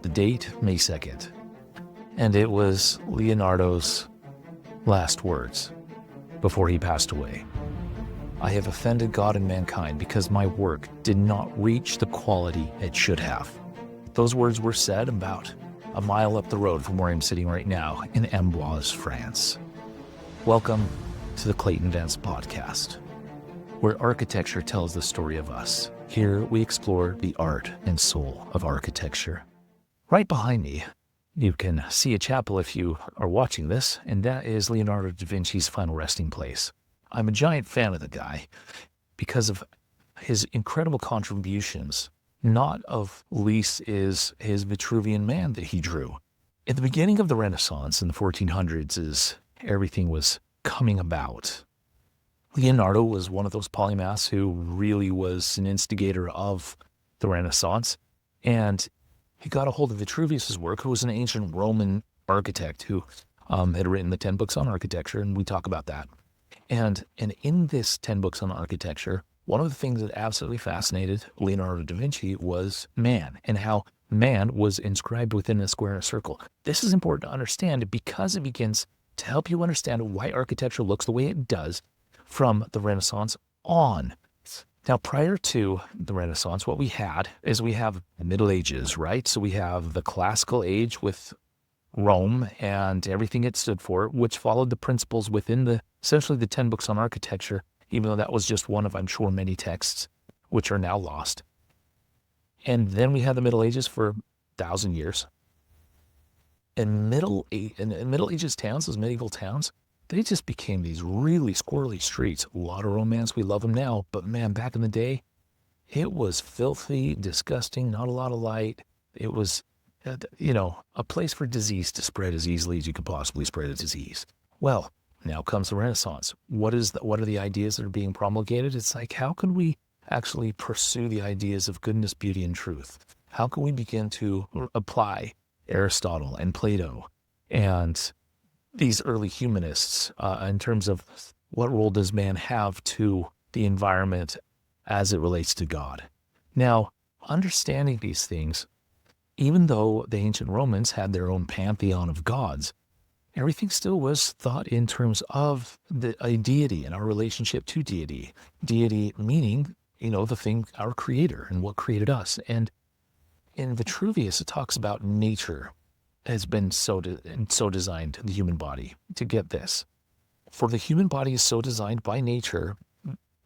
The date, May 2nd. And it was Leonardo's last words before he passed away. I have offended God and mankind because my work did not reach the quality it should have. Those words were said about a mile up the road from where I'm sitting right now in Amboise, France. Welcome to the Clayton Vance Podcast, where architecture tells the story of us. Here we explore the art and soul of architecture. Right behind me, you can see a chapel if you are watching this, and that is Leonardo da Vinci's final resting place. I'm a giant fan of the guy because of his incredible contributions. Not of least is his Vitruvian Man that he drew. At the beginning of the Renaissance in the 1400s, as everything was coming about, Leonardo was one of those polymaths who really was an instigator of the Renaissance, and he got a hold of Vitruvius's work, who was an ancient Roman architect who had written the 10 books on architecture, and we talk about that. And in this 10 books on architecture, one of the things that absolutely fascinated Leonardo da Vinci was man, and how man was inscribed within a square and a circle. This is important to understand because it begins to help you understand why architecture looks the way it does from the Renaissance on. Now, prior to the Renaissance, what we had is we have the Middle Ages, right? So we have the classical age with Rome and everything it stood for, which followed the principles within essentially the 10 books on architecture, even though that was just one of, I'm sure, many texts, which are now lost. And then we had the Middle Ages for 1,000 years. And Middle Ages towns, those medieval towns, they just became these really squirrely streets. A lot of romance, we love them now, but man, back in the day, it was filthy, disgusting, not a lot of light. It was, a place for disease to spread as easily as you could possibly spread a disease. Well, now comes the Renaissance. What are the ideas that are being promulgated? It's like, how can we actually pursue the ideas of goodness, beauty, and truth? How can we begin to apply Aristotle and Plato and these early humanists in terms of what role does man have to the environment as it relates to God? Now, understanding these things, even though the ancient Romans had their own pantheon of gods, everything still was thought in terms of a deity and our relationship to deity. Deity meaning, the thing, our creator and what created us. And in Vitruvius, it talks about nature has been so designed, the human body, to get this. For the human body is so designed by nature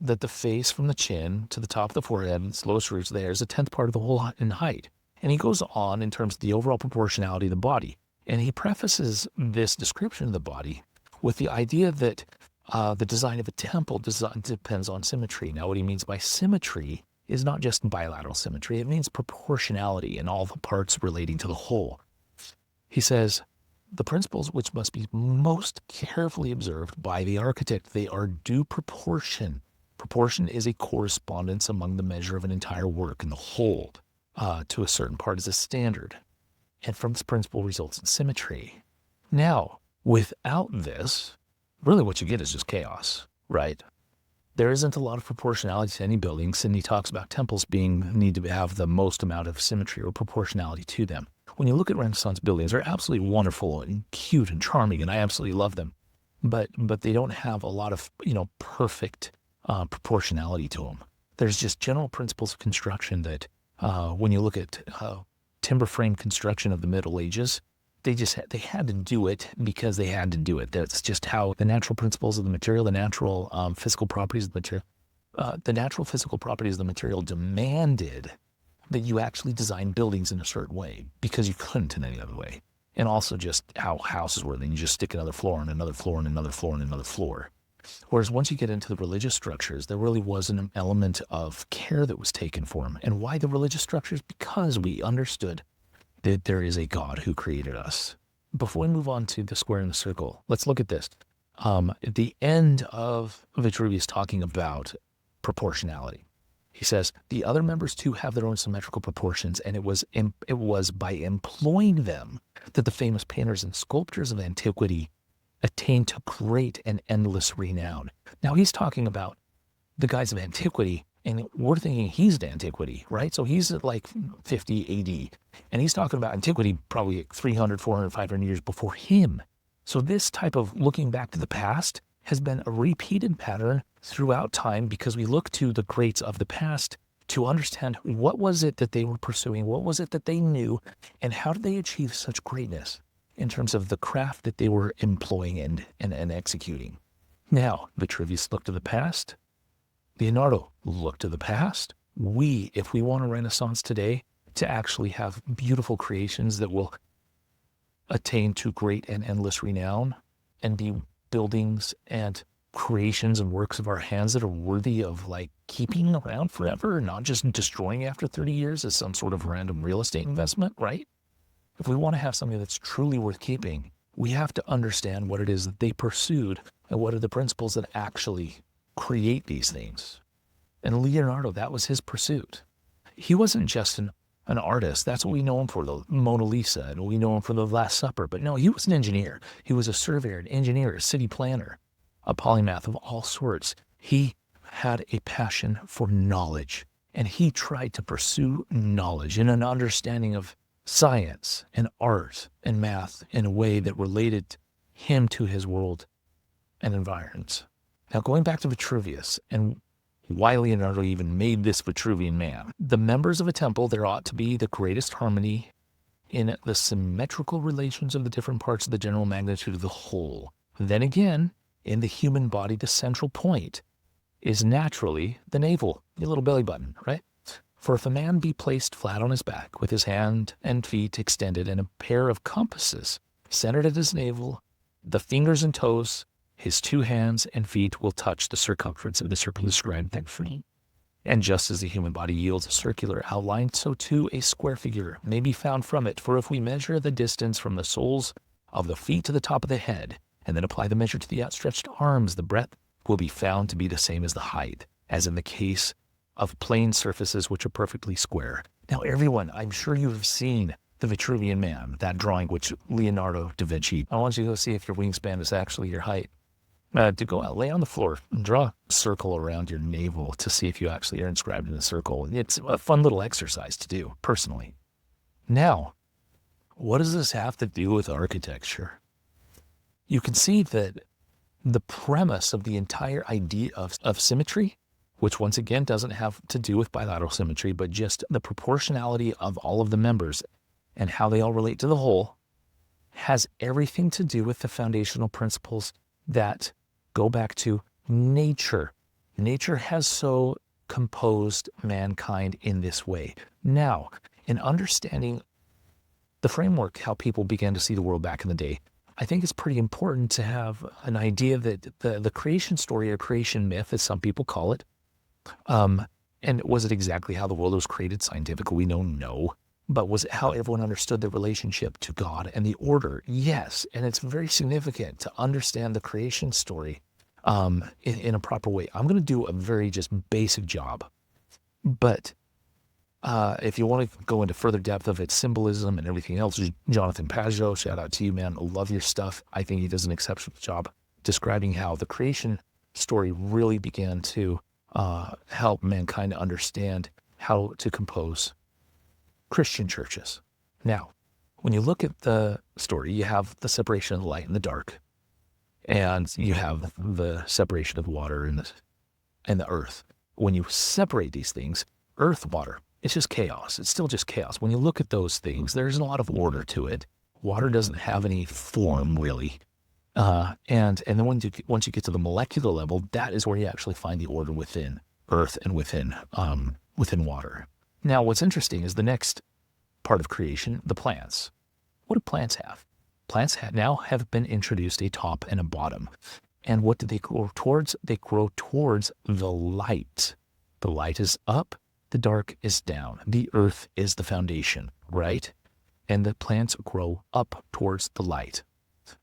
that the face from the chin to the top of the forehead and its lowest roots there is a 10th part of the whole in height. And he goes on in terms of the overall proportionality of the body. And he prefaces this description of the body with the idea that the design of a temple depends on symmetry. Now, what he means by symmetry is not just bilateral symmetry. It means proportionality in all the parts relating to the whole. He says, the principles which must be most carefully observed by the architect, they are due proportion. Proportion is a correspondence among the measure of an entire work, and the whole to a certain part is a standard. And from this principle results in symmetry. Now, without this, really what you get is just chaos, right? There isn't a lot of proportionality to any buildings, and he talks about temples need to have the most amount of symmetry or proportionality to them. When you look at Renaissance buildings, they're absolutely wonderful and cute and charming, and I absolutely love them. But they don't have a lot of, perfect proportionality to them. There's just general principles of construction that when you look at timber frame construction of the Middle Ages, they had to do it because they had to do it. That's just how the natural principles of the material, the natural physical properties of the material, demanded that you actually design buildings in a certain way because you couldn't in any other way. And also just how houses were. Then you just stick another floor and another floor and another floor and another floor. Whereas once you get into the religious structures, there really was an element of care that was taken for them. And why the religious structures? Because we understood that there is a God who created us. Before we move on to the square and the circle, let's look at this. At the end of Vitruvius talking about proportionality, he says, the other members too have their own symmetrical proportions, and it was by employing them that the famous painters and sculptors of antiquity attained to great and endless renown. Now he's talking about the guys of antiquity And we're thinking he's to antiquity, right? So he's at like 50 AD. And he's talking about antiquity probably 300, 400, 500 years before him. So this type of looking back to the past has been a repeated pattern throughout time, because we look to the greats of the past to understand what was it that they were pursuing, what was it that they knew, and how did they achieve such greatness in terms of the craft that they were employing and executing. Now, Vitruvius looked to the past. Leonardo looked to the past. We, if we want a Renaissance today, to actually have beautiful creations that will attain to great and endless renown and be buildings and creations and works of our hands that are worthy of like keeping around forever, not just destroying after 30 years as some sort of random real estate investment, right? If we want to have something that's truly worth keeping, we have to understand what it is that they pursued and what are the principles that actually create these things. And Leonardo, that was his pursuit. He wasn't just an artist. That's what we know him for, the Mona Lisa, and we know him for the Last Supper. But no, he was an engineer. He was a surveyor, an engineer, a city planner, a polymath of all sorts. He had a passion for knowledge, and he tried to pursue knowledge and an understanding of science and art and math in a way that related him to his world and environs. Now, going back to Vitruvius and why Leonardo even made this Vitruvian Man. The members of a temple, there ought to be the greatest harmony in the symmetrical relations of the different parts of the general magnitude of the whole. Then again, in the human body, the central point is naturally the navel, the little belly button, right? For if a man be placed flat on his back with his hand and feet extended and a pair of compasses centered at his navel, the fingers and toes, his two hands and feet will touch the circumference of the circle described. And just as the human body yields a circular outline, so too a square figure may be found from it. For if we measure the distance from the soles of the feet to the top of the head, and then apply the measure to the outstretched arms, the breadth will be found to be the same as the height, as in the case of plane surfaces which are perfectly square. Now, everyone, I'm sure you have seen the Vitruvian Man, that drawing which Leonardo da Vinci. I want you to go see if your wingspan is actually your height. To go out, lay on the floor, and draw a circle around your navel to see if you actually are inscribed in a circle. It's a fun little exercise to do, personally. Now, what does this have to do with architecture? You can see that the premise of the entire idea of symmetry, which once again doesn't have to do with bilateral symmetry, but just the proportionality of all of the members and how they all relate to the whole, has everything to do with the foundational principles that go back to nature. Nature has so composed mankind in this way. Now, in understanding the framework, how people began to see the world back in the day, I think it's pretty important to have an idea that the creation story or creation myth, as some people call it, and was it exactly how the world was created scientifically? We know no. But was it how everyone understood the relationship to God and the order? Yes. And it's very significant to understand the creation story in a proper way. I'm going to do a very just basic job. But if you want to go into further depth of its symbolism and everything else, Jonathan Pageau, shout out to you, man. I love your stuff. I think he does an exceptional job describing how the creation story really began to help mankind understand how to compose Christian churches. Now, when you look at the story, you have the separation of the light and the dark, and you have the separation of water and the earth. When you separate these things, earth, water, it's just chaos. It's still just chaos. When you look at those things, there's a lot of order to it. Water doesn't have any form, really. And then once you get to the molecular level, that is where you actually find the order within earth and within water. Now, what's interesting is the next part of creation, the plants. What do plants have? Plants now have been introduced a top and a bottom. And what do they grow towards? They grow towards the light. The light is up, the dark is down. The earth is the foundation, right? And the plants grow up towards the light.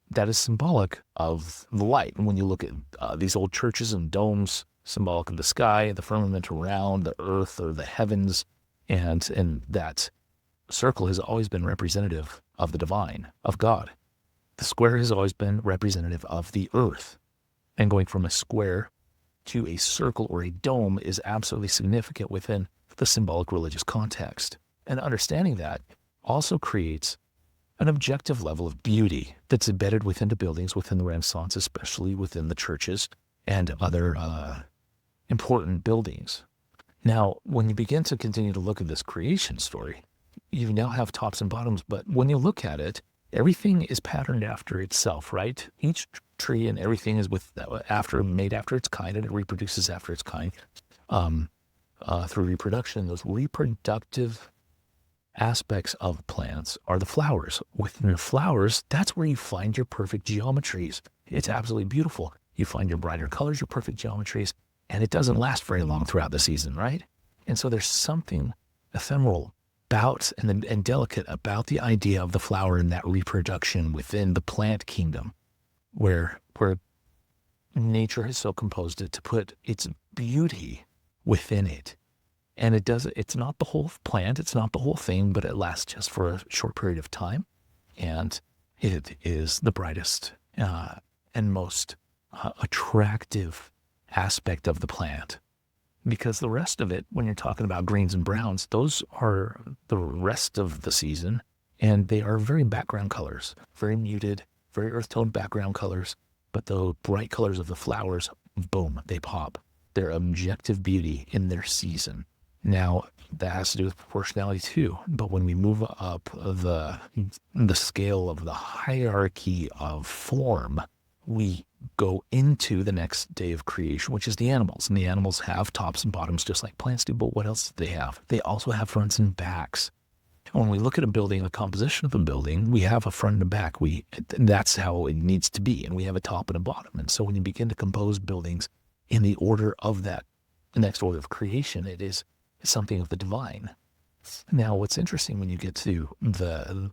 That is symbolic of the light. And when you look at these old churches and domes, symbolic of the sky, the firmament around, the earth or the heavens, and that circle has always been representative of the divine, of God. The square has always been representative of the earth. And going from a square to a circle or a dome is absolutely significant within the symbolic religious context. And understanding that also creates an objective level of beauty that's embedded within the buildings within the Renaissance, especially within the churches and other important buildings. Now, when you begin to continue to look at this creation story, you now have tops and bottoms, but when you look at it, everything is patterned after itself, right? Each tree and everything is made after its kind, and it reproduces after its kind through reproduction. Those reproductive aspects of plants are the flowers. Within the flowers, that's where you find your perfect geometries. It's absolutely beautiful. You find your brighter colors, your perfect geometries, and it doesn't last very long throughout the season, right? And so there's something ephemeral about and delicate about the idea of the flower and that reproduction within the plant kingdom, where nature has so composed it to put its beauty within it. And it's not the whole plant, it's not the whole thing, but it lasts just for a short period of time. And it is the brightest and most attractive aspect of the plant. Because the rest of it, when you're talking about greens and browns, those are the rest of the season, and they are very background colors, very muted, very earth tone background colors, but the bright colors of the flowers, boom, they pop. They're objective beauty in their season. Now, that has to do with proportionality too, but when we move up the scale of the hierarchy of form, we go into the next day of creation, which is the animals. And the animals have tops and bottoms just like plants do, but what else do they have? They also have fronts and backs. When we look at a building, the composition of a building, we have a front and a back. That's how it needs to be, and we have a top and a bottom. And so when you begin to compose buildings in the order of that, the next order of creation, it is something of the divine. Now, what's interesting when you get to the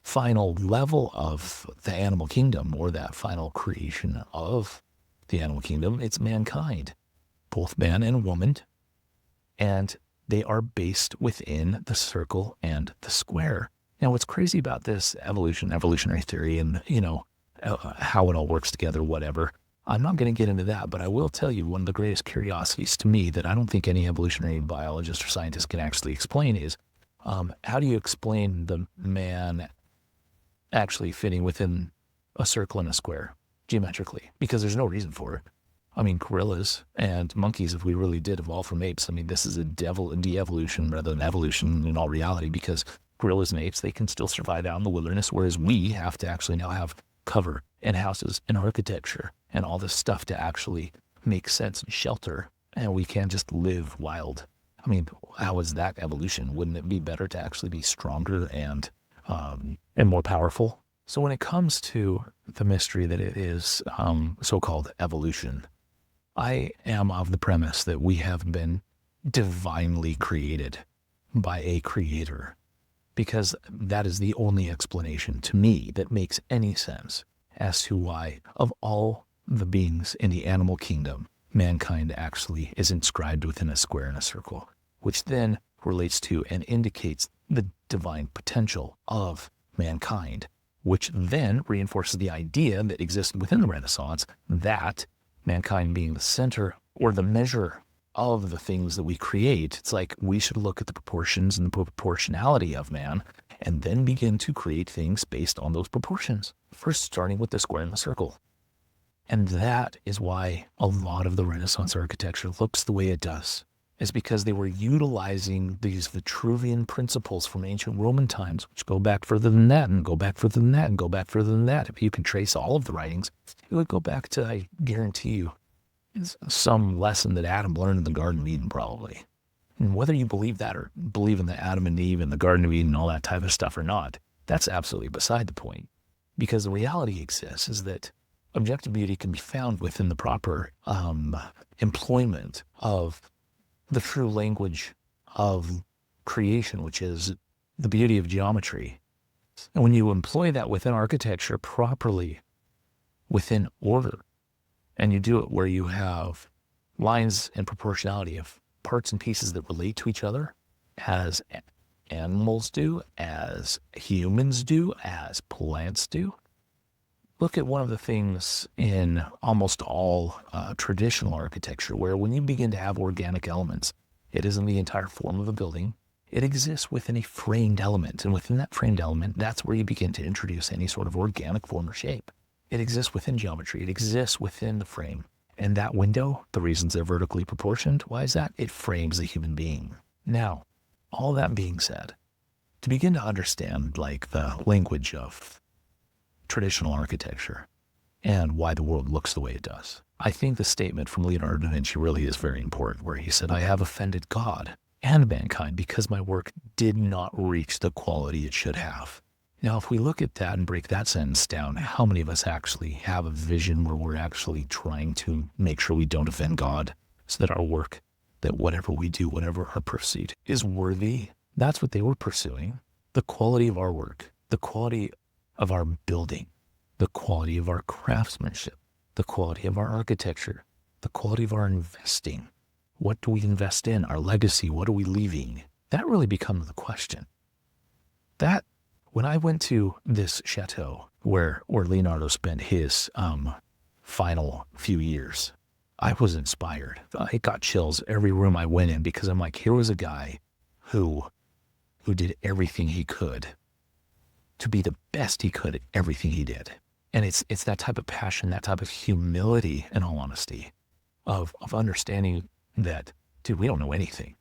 final level of the animal kingdom, or that final creation of the animal kingdom, it's mankind, both man and woman, and they are based within the circle and the square. Now, what's crazy about this evolutionary theory, and how it all works together, whatever, I'm not going to get into that, but I will tell you one of the greatest curiosities to me that I don't think any evolutionary biologist or scientist can actually explain is, how do you explain the man actually fitting within a circle and a square geometrically? Because there's no reason for it. I mean, gorillas and monkeys, if we really did evolve from apes, I mean, this is a de-evolution rather than evolution in all reality, because gorillas and apes, they can still survive out in the wilderness, whereas we have to actually now have cover and houses and architecture and all this stuff to actually make sense and shelter, and we can't just live wild. I mean, how is that evolution? Wouldn't it be better to actually be stronger and more powerful? So when it comes to the mystery that it is so-called evolution, I am of the premise that we have been divinely created by a creator, because that is the only explanation to me that makes any sense as to why, of all the beings in the animal kingdom, mankind actually is inscribed within a square and a circle, which then relates to and indicates the divine potential of mankind, which then reinforces the idea that exists within the Renaissance that mankind being the center or the measure of the things that we create. It's like we should look at the proportions and the proportionality of man and then begin to create things based on those proportions, first starting with the square and the circle. And that is why a lot of the Renaissance architecture looks the way it does. It's because they were utilizing these Vitruvian principles from ancient Roman times, which go back further than that, and go back further than that, and go back further than that. If you can trace all of the writings, it would go back to, I guarantee you, some lesson that Adam learned in the Garden of Eden, probably. And whether you believe that or believe in the Adam and Eve and the Garden of Eden and all that type of stuff or not, that's absolutely beside the point. Because the reality exists is that objective beauty can be found within the proper employment of the true language of creation, which is the beauty of geometry. And when you employ that within architecture properly, within order, and you do it where you have lines and proportionality of parts and pieces that relate to each other, as animals do, as humans do, as plants do, look at one of the things in almost all traditional architecture, where when you begin to have organic elements, it isn't the entire form of a building. It exists within a framed element. And within that framed element, that's where you begin to introduce any sort of organic form or shape. It exists within geometry. It exists within the frame. And that window, the reasons they're vertically proportioned, why is that? It frames a human being. Now, all that being said, to begin to understand like the language of traditional architecture and why the world looks the way it does, I think the statement from Leonardo da Vinci really is very important, where he said, "I have offended God and mankind because my work did not reach the quality it should have." Now, if we look at that and break that sentence down, how many of us actually have a vision where we're actually trying to make sure we don't offend God, so that our work, that whatever we do, whatever our pursuit is worthy? That's what they were pursuing. The quality of our work, the quality of our building, the quality of our craftsmanship, the quality of our architecture, the quality of our investing. What do we invest in? Our legacy, what are we leaving? That really becomes the question. That, when I went to this chateau where Leonardo spent his final few years, I was inspired. I got chills every room I went in, because I'm like, here was a guy who did everything he could to be the best he could at everything he did. And it's that type of passion, that type of humility, in all honesty, of understanding that, dude, we don't know anything.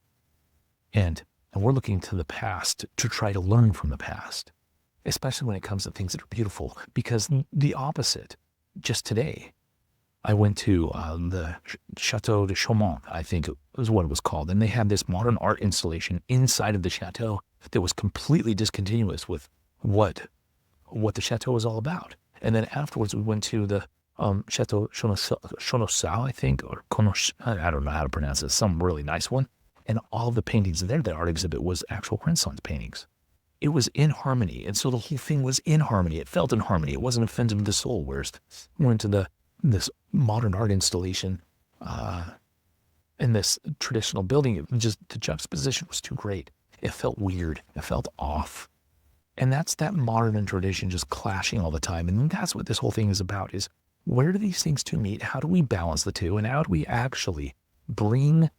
And we're looking to the past to try to learn from the past, especially when it comes to things that are beautiful. Because the opposite, just today, I went to the Chateau de Chaumont, I think it was what it was called. And they had this modern art installation inside of the chateau that was completely discontinuous with what the chateau was all about. And then afterwards, we went to the Chateau Chonoisau, I think, or I don't know how to pronounce it, some really nice one. And all of the paintings there, the art exhibit, was actual Renaissance paintings. It was in harmony. And so the whole thing was in harmony. It felt in harmony. It wasn't offensive to the soul. Whereas we went to this modern art installation in this traditional building, the juxtaposition was too great. It felt weird. It felt off. And that's that modern and tradition just clashing all the time. And that's what this whole thing is about, is where do these things two meet? How do we balance the two? And how do we actually bring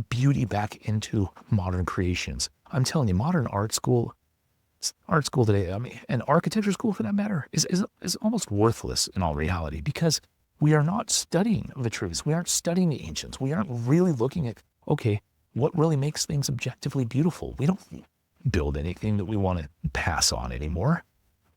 beauty back into modern creations? I'm telling you, modern art school today, I mean, and architecture school for that matter, is almost worthless in all reality, because we are not studying Vitruvius. We aren't studying the ancients. We aren't really looking at, okay, what really makes things objectively beautiful? We don't build anything that we want to pass on anymore.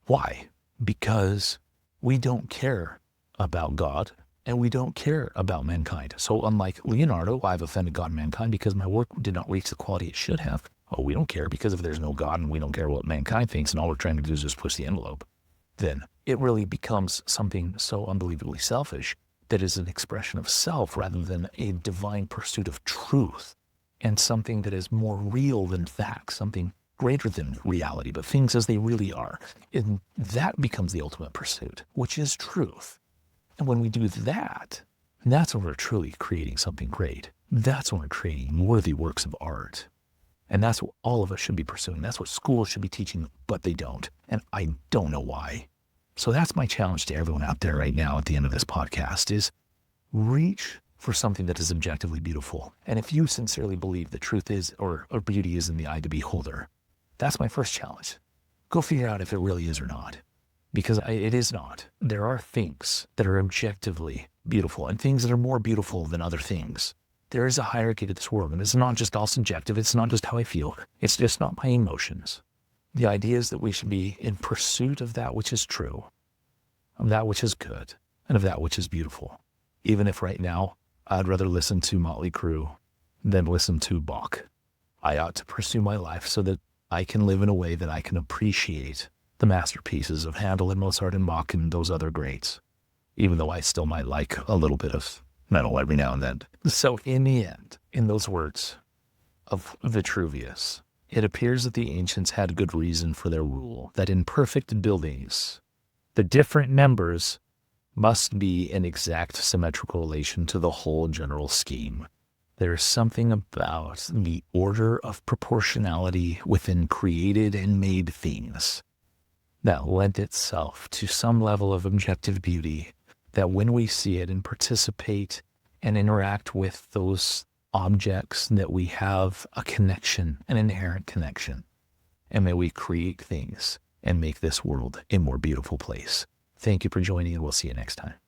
Why? Because we don't care about God and we don't care about mankind. So unlike Leonardo, I've offended God and mankind because my work did not reach the quality it should have. Oh, we don't care because if there's no God and we don't care what mankind thinks and all we're trying to do is just push the envelope, then it really becomes something so unbelievably selfish that is an expression of self rather than a divine pursuit of truth, and something that is more real than facts, something greater than reality, but things as they really are. And that becomes the ultimate pursuit, which is truth. And when we do that, that's when we're truly creating something great. That's when we're creating worthy works of art. And that's what all of us should be pursuing. That's what schools should be teaching, but they don't. And I don't know why. So that's my challenge to everyone out there right now at the end of this podcast, is reach for something that is objectively beautiful. And if you sincerely believe that truth is, or beauty is in the eye of the beholder, that's my first challenge. Go figure out if it really is or not. Because it is not. There are things that are objectively beautiful and things that are more beautiful than other things. There is a hierarchy to this world, and it's not just all subjective. It's not just how I feel. It's just not my emotions. The idea is that we should be in pursuit of that which is true, of that which is good, and of that which is beautiful. Even if right now I'd rather listen to Motley Crue than listen to Bach. I ought to pursue my life so that I can live in a way that I can appreciate the masterpieces of Handel and Mozart and Bach and those other greats, even though I still might like a little bit of metal every now and then. So in the end, in those words of Vitruvius, it appears that the ancients had good reason for their rule, that in perfect buildings, the different members must be in exact symmetrical relation to the whole general scheme. There is something about the order of proportionality within created and made things that lent itself to some level of objective beauty, that when we see it and participate and interact with those objects, that we have a connection, an inherent connection. And may we create things and make this world a more beautiful place. Thank you for joining, and we'll see you next time.